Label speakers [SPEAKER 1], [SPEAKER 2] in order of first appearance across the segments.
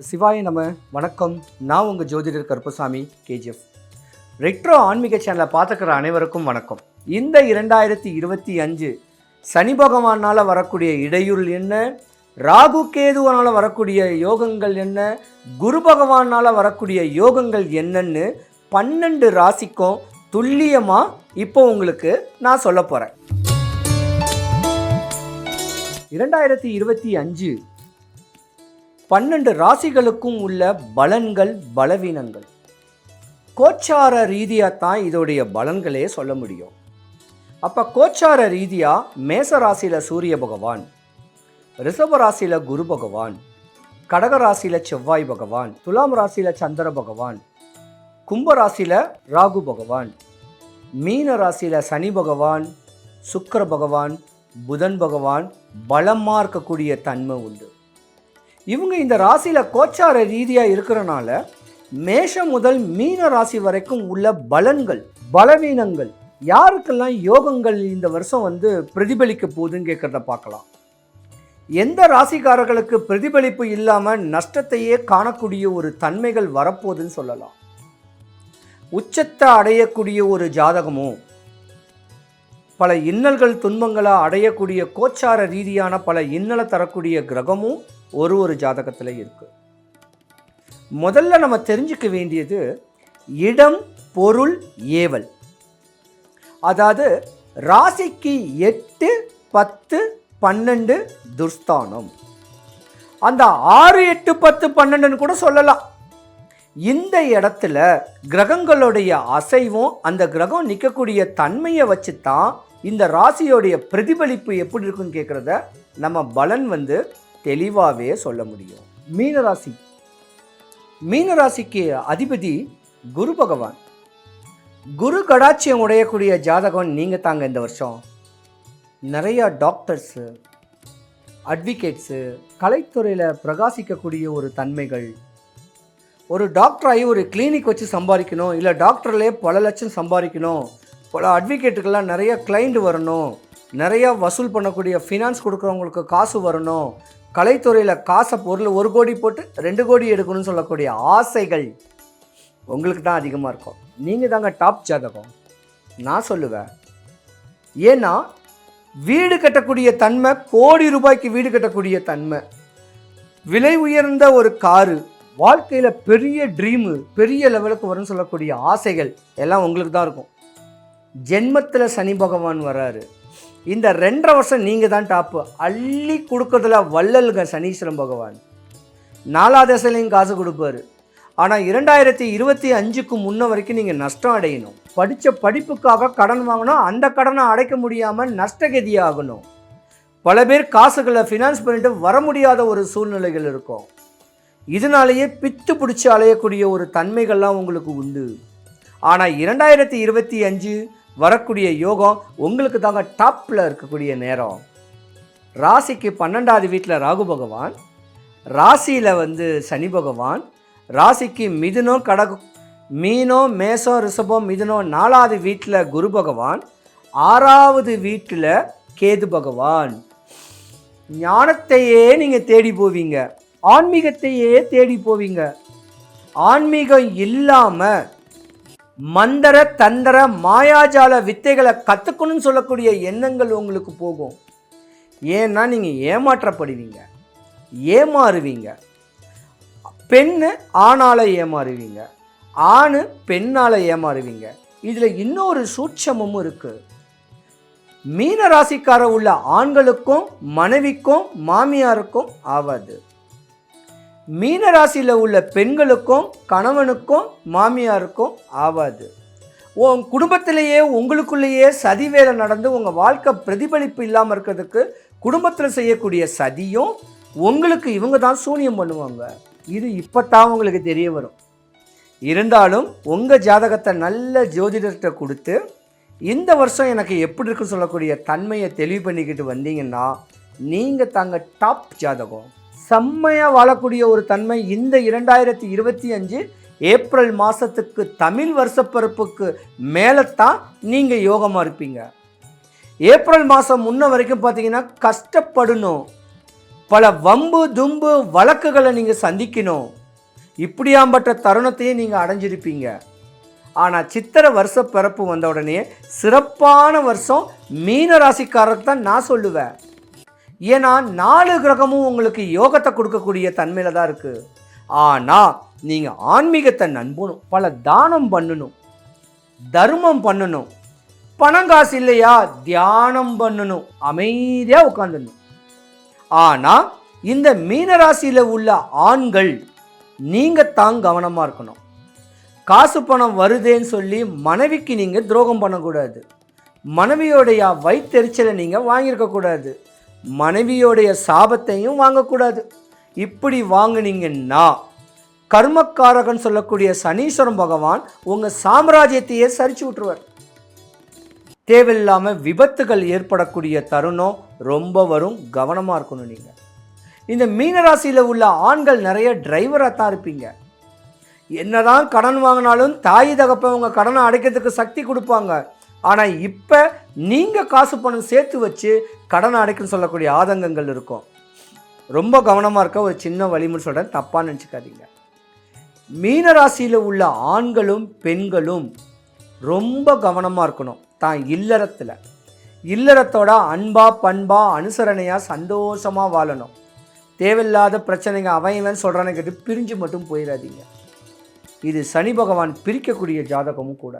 [SPEAKER 1] சிவாய நம. வணக்கம். நான் உங்கள் ஜோதிடர் கருப்பசாமி கேஜிஎஃப். ரெட்ரோ ஆன்மீக சேனலை பார்த்துக்கிற அனைவருக்கும் வணக்கம். இந்த 2025 சனி பகவானால் வரக்கூடிய இடையூறு என்ன, ராகு கேதுவனால் வரக்கூடிய யோகங்கள் என்ன, குரு பகவானால் வரக்கூடிய யோகங்கள் என்னன்னு 12 ராசிக்கும் துல்லியமாக இப்போ உங்களுக்கு நான் சொல்ல போகிறேன். 2025 12 ராசிகளுக்கும் உள்ள பலன்கள் பலவீனங்கள் கோச்சார ரீதியாக தான் இதோடைய பலன்களே சொல்ல முடியும். அப்போ கோச்சார ரீதியாக மேச ராசியில் சூரிய பகவான், ரிஷப ராசியில் குரு பகவான், கடக ராசியில் செவ்வாய் பகவான், துலாம் ராசியில் சந்திர பகவான், கும்ப ராசியில் ராகு பகவான், மீன ராசியில் சனி பகவான், சுக்கிர பகவான், புதன் பகவான் பலமாக இருக்கக்கூடிய தன்மை உண்டு. இவங்க இந்த ராசியில் கோச்சார ரீதியாக இருக்கிறனால மேஷம் முதல் மீன ராசி வரைக்கும் உள்ள பலன்கள் பலவீனங்கள் யாருக்கெல்லாம் யோகங்கள் இந்த வருஷம் பிரதிபலிக்க போகுதுன்னு கேட்குறத பார்க்கலாம். எந்த ராசிக்காரர்களுக்கு பிரதிபலிப்பு இல்லாமல் நஷ்டத்தையே காணக்கூடிய ஒரு தன்மைகள் வரப்போகுதுன்னு சொல்லலாம். உச்சத்தை அடையக்கூடிய ஒரு ஜாதகமும் பல இன்னல்கள் துன்பங்களாக அடையக்கூடிய கோச்சார ரீதியான பல இன்னலை தரக்கூடிய கிரகமும் ஒரு ஜாதகத்தில் இருக்குது. முதல்ல நம்ம தெரிஞ்சுக்க வேண்டியது இடம் பொருள் ஏவல். அதாவது ராசிக்கு 8, 10, 12 துர்ஸ்தானம். அந்த 6, 8, 10, 12 கூட சொல்லலாம். இந்த இடத்துல கிரகங்களுடைய அசைவும் அந்த கிரகம் நிற்கக்கூடிய தன்மையை வச்சு தான் இந்த ராசியோடைய பிரதிபலிப்பு எப்படி இருக்குன்னு கேட்குறத நம்ம பலன் தெளிவாகவே சொல்ல முடியும். மீனராசி, மீனராசிக்கு அதிபதி குரு பகவான். குரு கடாட்சியம் உடையக்கூடிய ஜாதகம் நீங்கள் தாங்க. இந்த வருஷம் நிறையா டாக்டர்ஸு, அட்வொகேட்ஸு, கலைத்துறையில் பிரகாசிக்கக்கூடிய ஒரு தன்மைகள். ஒரு டாக்டராகி ஒரு கிளினிக் வச்சு சம்பாதிக்கணும், இல்லை டாக்டர்லேயே பல லட்சம் சம்பாதிக்கணும், பல அட்வொகேட்டுக்கெல்லாம் நிறைய கிளைண்ட் வரணும், நிறையா வசூல் பண்ணக்கூடிய ஃபினான்ஸ் கொடுக்குறவங்களுக்கு காசு வரணும், கலைத்துறையில் காசை பொருள் 1 கோடி போட்டு 2 கோடி எடுக்கணும்னு சொல்லக்கூடிய ஆசைகள் உங்களுக்கு தான் அதிகமாக இருக்கும். நீங்கள் தாங்க டாப் ஜாதகம் நான் சொல்லுவேன். ஏன்னா வீடு கட்டக்கூடிய தன்மை, கோடி ரூபாய்க்கு வீடு கட்டக்கூடிய தன்மை, விலை உயர்ந்த ஒரு காரு, வாழ்க்கையில் பெரிய ட்ரீமு, பெரிய லெவலுக்கு வரும்னு சொல்லக்கூடிய ஆசைகள் எல்லாம் உங்களுக்கு தான் இருக்கும். ஜென்மத்தில் சனி பகவான் வராரு. இந்த 2.5 வருஷம் நீங்கள் தான் டாப்பு. அள்ளி கொடுக்கறதுல வள்ளலுங்க சனீஸ்வரன் பகவான். 4 திசையிலையும் காசு கொடுப்பாரு. ஆனால் 2025க்கு முன்ன வரைக்கும் நீங்கள் நஷ்டம் அடையணும். படித்த படிப்புக்காக கடன் வாங்கணும், அந்த கடனை அடைக்க முடியாமல் நஷ்டகதியாகணும். பல பேர் காசுகளை ஃபினான்ஸ் பண்ணிட்டு வர முடியாத ஒரு சூழ்நிலைகள் இருக்கும். இதனாலேயே பித்து பிடிச்சி அலையக்கூடிய ஒரு தன்மைகள்லாம் உங்களுக்கு உண்டு. ஆனால் 2025 வரக்கூடிய யோகம் உங்களுக்கு தாங்க டாப்பில் இருக்கக்கூடிய நேரம். ராசிக்கு 12வது வீட்டில் ராகு பகவான், ராசியில் சனி பகவான், ராசிக்கு மிதுனம், கடகம், மீனம், மேசம், ரிஷபம், மிதுனம் 4வது வீட்டில் குரு பகவான், 6வது வீட்டில் கேது பகவான். ஞானத்தையே நீங்கள் தேடி போவீங்க, ஆன்மீகத்தையே தேடி போவீங்க. ஆன்மீகம் இல்லாமல் மந்திர தந்திர மாயாஜால வித்தைகளை கற்றுக்கணும்னு சொல்லக்கூடிய எண்ணங்கள் உங்களுக்கு போகும். ஏன்னா நீங்கள் ஏமாற்றப்படுவீங்க, ஏமாறுவீங்க. பெண்ணு ஆணால் ஏமாறுவீங்க, ஆணு பெண்ணால் ஏமாறுவீங்க. இதில் இன்னொரு சூட்சமும் இருக்குது. மீன ராசிக்கார உள்ள ஆண்களுக்கும் மனைவிக்கும் மாமியாருக்கும் ஆகாது. மீன ராசியில் உள்ள பெண்களுக்கும் கணவனுக்கும் மாமியாருக்கும் ஆகாது. உன் குடும்பத்திலேயே உங்களுக்குள்ளேயே சதி வேலை நடந்து உங்கள் வாழ்க்கை பிரதிபலிப்பு இல்லாமல் இருக்கிறதுக்கு குடும்பத்தில் செய்யக்கூடிய சதியும் உங்களுக்கு இவங்க தான் சூனியம் பண்ணுவாங்க. இது இப்போத்தான் உங்களுக்கு தெரிய வரும். இருந்தாலும் உங்கள் ஜாதகத்தை நல்ல ஜோதிடர்கிட்ட கொடுத்து இந்த வருஷம் எனக்கு எப்படி இருக்குன்னு சொல்லக்கூடிய தன்மையை தெளிவு பண்ணிக்கிட்டு வந்தீங்கன்னா நீங்கள் தாங்க டாப் ஜாதகம். செம்மையாக வாழக்கூடிய ஒரு தன்மை இந்த 2025 ஏப்ரல் மாதத்துக்கு தமிழ் வருஷப்பிறப்புக்கு மேலே தான் நீங்கள் யோகமாக இருப்பீங்க. ஏப்ரல் மாதம் முன்ன வரைக்கும் பார்த்தீங்கன்னா கஷ்டப்படணும், பல வம்பு தும்பு வழக்குகளை நீங்கள் சந்திக்கணும். இப்படியாம்பட்ட தருணத்தையும் நீங்கள் அடைஞ்சிருப்பீங்க. ஆனால் சித்திரை வருஷ பிறப்பு வந்த உடனே சிறப்பான வருஷம் மீன ராசிக்காரருக்கு தான் நான் சொல்லுவேன். ஏன்னா 4 கிரகமும் உங்களுக்கு யோகத்தை கொடுக்கக்கூடிய தன்மையில் தான் இருக்குது. ஆனால் நீங்கள் ஆன்மீகத்தை நம்பணும், பல தானம் பண்ணணும், தர்மம் பண்ணணும், பணம் காசு இல்லையா தியானம் பண்ணணும், அமைதியாக உட்காந்துடணும். ஆனால் இந்த மீனராசியில் உள்ள ஆண்கள் நீங்கள் தான் கவனமாக இருக்கணும். காசு பணம் வருதேன்னு சொல்லி மனைவிக்கு நீங்கள் துரோகம் பண்ணக்கூடாது. மனைவியோடைய வயிற்றெரிச்சலை நீங்கள் வாங்கியிருக்கக்கூடாது. மனைவியோடைய சாபத்தையும் வாங்கக்கூடாது. இப்படி வாங்கினீங்கன்னா கர்மக்காரகன் சொல்லக்கூடிய சனீஸ்வரன் பகவான் உங்கள் சாம்ராஜ்யத்தையே சரிச்சு விட்டுருவார். தேவையில்லாமல் விபத்துகள் ஏற்படக்கூடிய தருணம் ரொம்ப வரும். கவனமாக இருக்கணும். நீங்கள் இந்த மீனராசியில் உள்ள ஆண்கள் நிறைய டிரைவராக தான் இருப்பீங்க. என்னதான் கடன் வாங்கினாலும் தாய் தகப்ப உங்கள் கடனை அடைக்கிறதுக்கு சக்தி கொடுப்பாங்க. ஆனால் இப்போ நீங்கள் காசு பணம் சேர்த்து வச்சு கடனை அடைக்கணும்னு சொல்லக்கூடிய ஆதங்கங்கள் இருக்கும். ரொம்ப கவனமாக இருக்க ஒரு சின்ன வழிமுறை சொல்கிறேன், தப்பாக நினச்சிக்காதீங்க. மீனராசியில் உள்ள ஆண்களும் பெண்களும் ரொம்ப கவனமாக இருக்கணும். தான் இல்லறத்தோட அன்பா பண்பா அனுசரணையாக சந்தோஷமாக வாழணும். தேவையில்லாத பிரச்சனைங்க அவன் சொல்கிறானே கேட்டு பிரிஞ்சு மட்டும் போயிடாதீங்க. இது சனி பகவான் பிரிக்கக்கூடிய ஜாதகமும் கூட.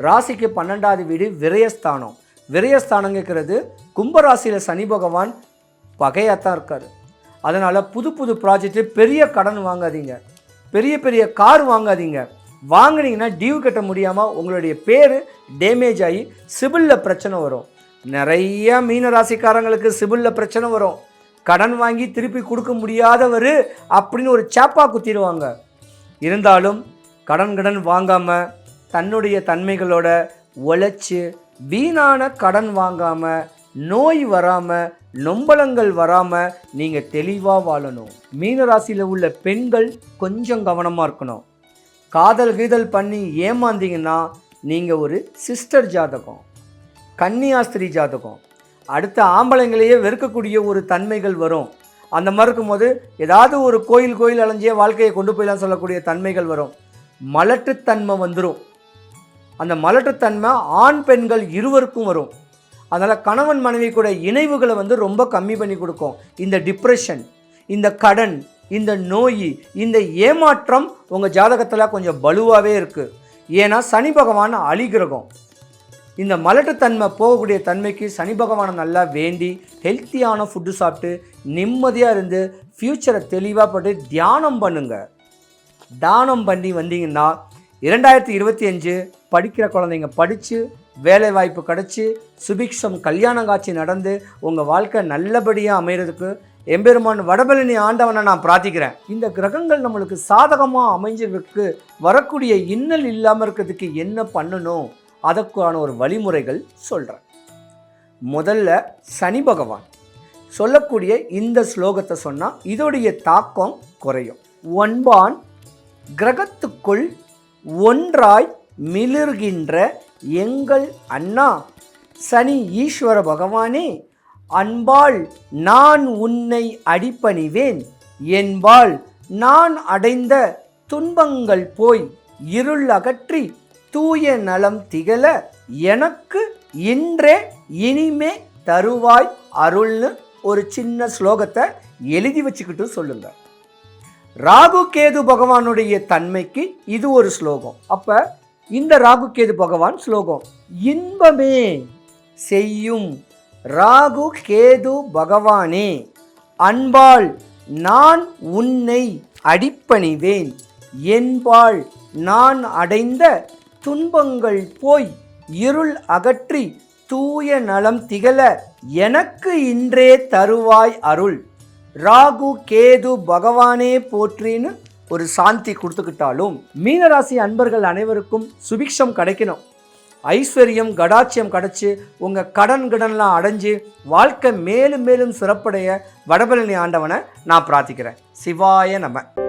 [SPEAKER 1] ராசிக்கு 12வது வீடு விரயஸ்தானம். விரயஸ்தானங்கிறது கும்பராசியில் சனி பகவான் பகையாக தான் இருக்கார். அதனால் புது ப்ராஜெக்ட்டு பெரிய கடன் வாங்காதீங்க, பெரிய கார் வாங்காதீங்க. வாங்கினீங்கன்னா டியூ கட்ட முடியாமல் உங்களுடைய பேர் டேமேஜ் ஆகி சிபிலில் பிரச்சனை வரும். நிறைய மீனராசிக்காரங்களுக்கு சிபிலில் பிரச்சனை வரும். கடன் வாங்கி திருப்பி கொடுக்க முடியாதவர் அப்படின்னு ஒரு சாப்பா குத்திடுவாங்க. இருந்தாலும் கடன் வாங்காமல் தன்னுடைய தன்மைகளோட உழைச்சி வீணான கடன் வாங்காமல் நோய் வராமல் நொம்பலங்கள் வராமல் நீங்கள் தெளிவாக வாழணும். மீனராசியில் உள்ள பெண்கள் கொஞ்சம் கவனமாக இருக்கணும். காதல் பண்ணி ஏமாந்தீங்கன்னா நீங்கள் ஒரு சிஸ்டர் ஜாதகம், கன்னியாஸ்திரி ஜாதகம், அடுத்த ஆம்பளைங்களையே வெறுக்கக்கூடிய ஒரு தன்மைகள் வரும். அந்த மாதிரி இருக்கும்போது ஏதாவது ஒரு கோயில் அலைஞ்சியே வாழ்க்கையை கொண்டு போயிடலாம் சொல்லக்கூடிய தன்மைகள் வரும். மலட்டுத்தன்மை வந்துடும். அந்த மலட்டுத்தன்மை ஆண் பெண்கள் இருவருக்கும் வரும். அதனால் கணவன் மனைவி கூட இணைவுகளை ரொம்ப கம்மி பண்ணி கொடுக்கும். இந்த டிப்ரெஷன், இந்த கடன், இந்த நோய், இந்த ஏமாற்றம் உங்கள் ஜாதகத்தில் கொஞ்சம் பலுவாகவே இருக்குது. ஏன்னா சனி பகவான் அலிகிரகம். இந்த மலட்டுத்தன்மை போகக்கூடிய தன்மைக்கு சனி பகவானை நல்லா வேண்டி ஹெல்த்தியான ஃபுட்டு சாப்பிட்டு நிம்மதியாக இருந்து ஃப்யூச்சரை தெளிவாக போட்டு தியானம் பண்ணுங்க. தானம் பண்ணி வந்தீங்கன்னா 2025 படிக்கிற குழந்தைங்க படித்து வேலை வாய்ப்பு கிடச்சி சுபிக்ஷம் கல்யாண காட்சி நடந்து உங்கள் வாழ்க்கை நல்லபடியாக அமைகிறதுக்கு எம்பெருமான் வடபழனி ஆண்டவனை நான் பிரார்த்திக்கிறேன். இந்த கிரகங்கள் நம்மளுக்கு சாதகமாக அமைஞ்சிருக்கு. வரக்கூடிய இன்னல் இல்லாமல் இருக்கிறதுக்கு என்ன பண்ணணும், அதற்கான ஒரு வழிமுறைகள் சொல்கிறேன். முதல்ல சனி பகவான் சொல்லக்கூடிய இந்த ஸ்லோகத்தை சொன்னால் இதோடைய தாக்கம் குறையும். ஒன்பான் கிரகத்துக்குள் ஒன்றாய் மிளிர்கின்ற எங்கள் அண்ணா சனி ஈஸ்வர பகவானே, அன்பால் நான் உன்னை அடிபணிவேன். என்பால் நான் அடைந்த துன்பங்கள் போய் இருள் அகற்றி தூய நலம் திகழ எனக்கு இன்றே இனிமே தருவாய் அருள்னு ஒரு சின்ன ஸ்லோகத்தை எழுதி வச்சுக்கிட்டு சொல்லுங்க. ராகு கேது பகவானுடைய தன்மைக்கு இது ஒரு ஸ்லோகம். அப்ப இந்த ராகு கேது பகவான் ஸ்லோகம் இன்பமே செய்யும் ராகு கேது பகவானே, அன்பால் நான் உன்னை அடிபணிவேன். என்பால் நான் அடைந்த துன்பங்கள் போய் இருள் அகற்றி தூய நலம் திகழ எனக்கு இன்றே தருவாய் அருள். ராகு கேது பகவானே போற்றின்னு ஒரு சாந்தி கொடுத்துக்கிட்டாலும் மீனராசி அன்பர்கள் அனைவருக்கும் சுபிக்ஷம் கிடைக்கணும். ஐஸ்வர்யம் கடாட்சியம் கிடைச்சி உங்கள் கடன்லாம் அடைஞ்சு வாழ்க்கை மேலும் மேலும் சிறப்படைய வடபழனி ஆண்டவனை நான் பிரார்த்திக்கிறேன். சிவாய நம.